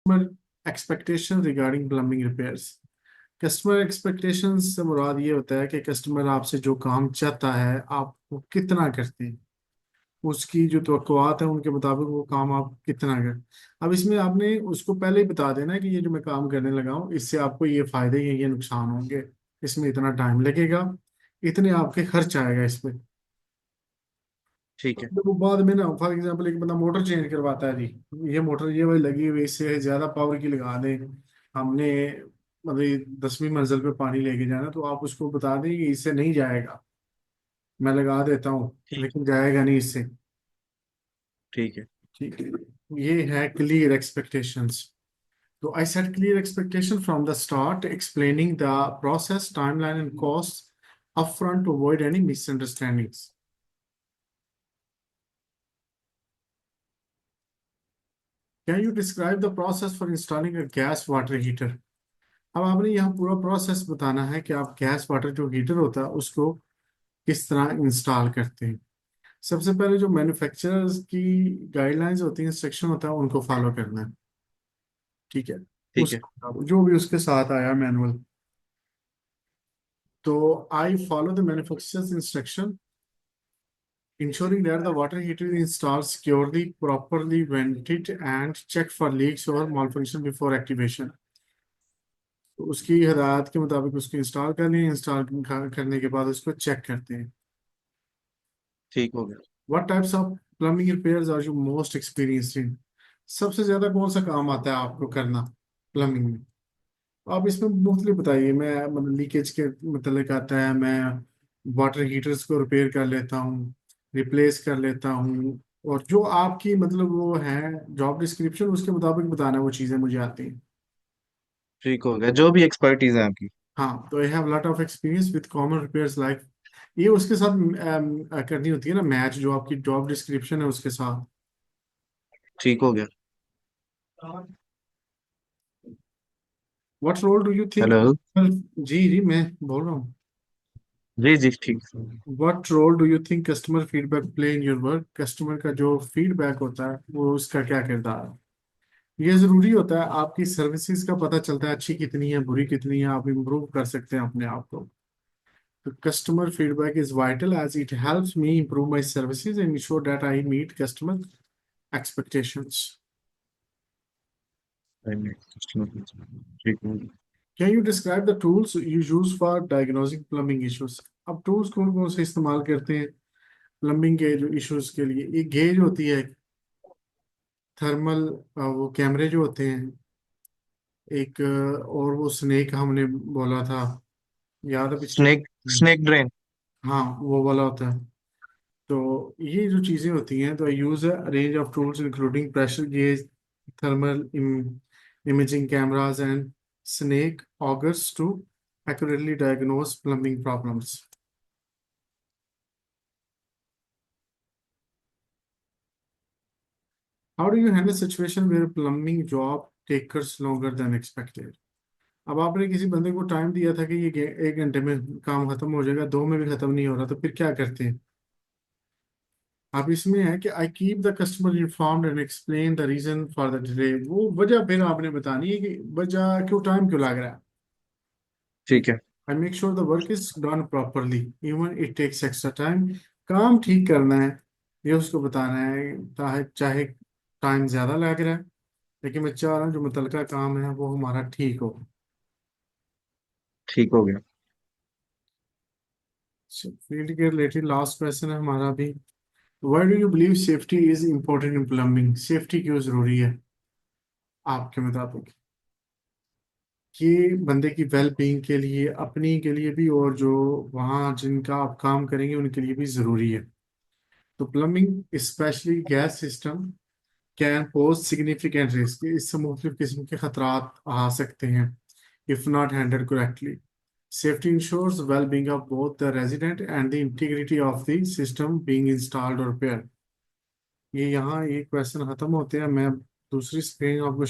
Customer expectation regarding plumbing repairs. Customer expectation से मुराद ये होता है कि कस्टमर आपसे जो काम चाहता है आप वो कितना करते हैं, उसकी जो तवक्कुआत है उनके मुताबिक वो काम आप कितना कर। अब इसमें आपने उसको पहले ही बता देना कि ये जो मैं काम करने लगा हूँ इससे आपको ये फायदे ये नुकसान होंगे, इसमें इतना टाइम लगेगा, इतने आपके खर्च आएगा इस पे। ठीक है। तो वो बाद में ना, फॉर एग्जांपल एक बंदा मोटर चेंज करवाता है जी, ये मोटर ये वाली लगी हुई इससे ज्यादा पावर की लगा दें, हमने मतलब 10वीं मंजिल पे पानी लेके जाना, तो आप उसको बता दें कि इससे नहीं जाएगा, मैं लगा देता हूँ ठीक। लेकिन जाएगा नहीं इससे। ठीक है। ठीक है, ये है क्लियर एक्सपेक्टेशंस। तो I set clear expectation from the start, explaining the process, timeline and cost upfront to avoid any misunderstandings. Can you describe the process for installing a gas water heater? अब आपने यहाँ पूरा process बताना है कि आप gas water जो heater होता है उसको किस तरह इंस्टॉल करते हैं। सबसे पहले जो मैन्युफैक्चरर्स की गाइडलाइंस होती हैं, इंस्ट्रक्शन होता है, उनको फॉलो करना है। ठीक है, ठीक उस है। जो भी उसके साथ आया मैनुअल, तो I follow the manufacturers instruction, ensuring that the water heater is installed securely, properly vented, and check for leaks or malfunction before activation. तो उसकी हदायत के मुताबिक उसको इंस्टॉल कर लें, इंस्टॉल करने के बाद उसको चेक करते हैं। ठीक हो गया। What types of plumbing repairs are you most experienced in? सबसे ज्यादा कौन सा काम आता है आपको करना प्लम्बिंग में? आप इसमें मुख्तलिफ बताइए। मैं मतलब लीकेज के मतलब आता है, मैं वाटर हीटर्स को रिपेयर कर लेता हूँ, रिप्लेस कर लेता हूँ, और जो आपकी मतलब वो है जॉब डिस्क्रिप्शन उसके मुताबिक बताना, वो चीज़ें मुझे आती हैं। ठीक हो गया, जो भी एक्सपर्टीज है आपकी। हाँ, तो I have lot of experience with common repairs like, ये उसके साथ करनी होती है ना मैच, जो आपकी जॉब डिस्क्रिप्शन है उसके साथ। ठीक हो गया। What role do you think? Hello. जी जी, मैं बोल रहा हूँ। जी जी ठीक। What role do you think customer feedback play in your work? Customer का जो फीडबैक होता है वो उसका क्या किरदार है? ये जरूरी होता है, आपकी सर्विसेज का पता चलता है अच्छी कितनी है बुरी कितनी है, आप इम्प्रूव कर सकते हैं अपने आप को। तो customer feedback is vital as it helps me improve my services and ensure that I meet customer expectations. ठीक हो गया। Can you describe the tools you use for diagnosing plumbing issues? अब टूल्स कौन कौन से इस्तेमाल करते हैं प्लम्बिंग के जो इश्यूज के लिए? एक गेज होती है, थर्मल वो कैमरे जो होते हैं, एक और वो स्नेक हमने बोला था, याद है पिछली? Snake snake drain. हाँ, वो वाला होता है। तो ये जो चीज़ें होती हैं, तो I use a range of tools including pressure gauge, thermal imaging cameras, and snake augers to accurately diagnose plumbing problems. How do you handle situation where plumbing job takes longer than expected? अब आपने किसी बंदे को time दिया था कि ये 1 घंटे में काम खत्म हो जाएगा, 2 में भी खत्म नहीं हो रहा, तो फिर क्या करते हैं आप? इसमें है कि I keep the customer informed and explain the reason for the delay. वो वजह फिर आपने बतानी है कि वजह क्यों, टाइम क्यों लग रहा है। ठीक है। I make sure the work is done properly even it takes extra time. काम ठीक करना है, ये उसको बताना है, चाहे चाहे टाइम ज्यादा लग रहा है, लेकिन मैं चाह रहा हूँ जो मुतलका काम है वो हमारा ठीक हो। ठीक हो गया। फील्ड के रिलेटेड लास्ट क्वेश्चन है हमारा भी। Why do you believe safety is important in plumbing? Safety क्यों जरूरी है आपके मुताबिक? कि बंदे की वेल बीइंग के लिए, अपनी के लिए भी, और जो वहाँ जिनका आप काम करेंगे उनके लिए भी ज़रूरी है। तो plumbing specially gas system can pose significant risk, इससे मुख्तलिफ किस्म के खतरात आ सकते हैं if not handled correctly. Safety ensures well being of both the resident and the integrity of the system being installed और रिपेयर। ये यहाँ एक क्वेश्चन खत्म होते हैं, मैं दूसरी स्क्रीन आपको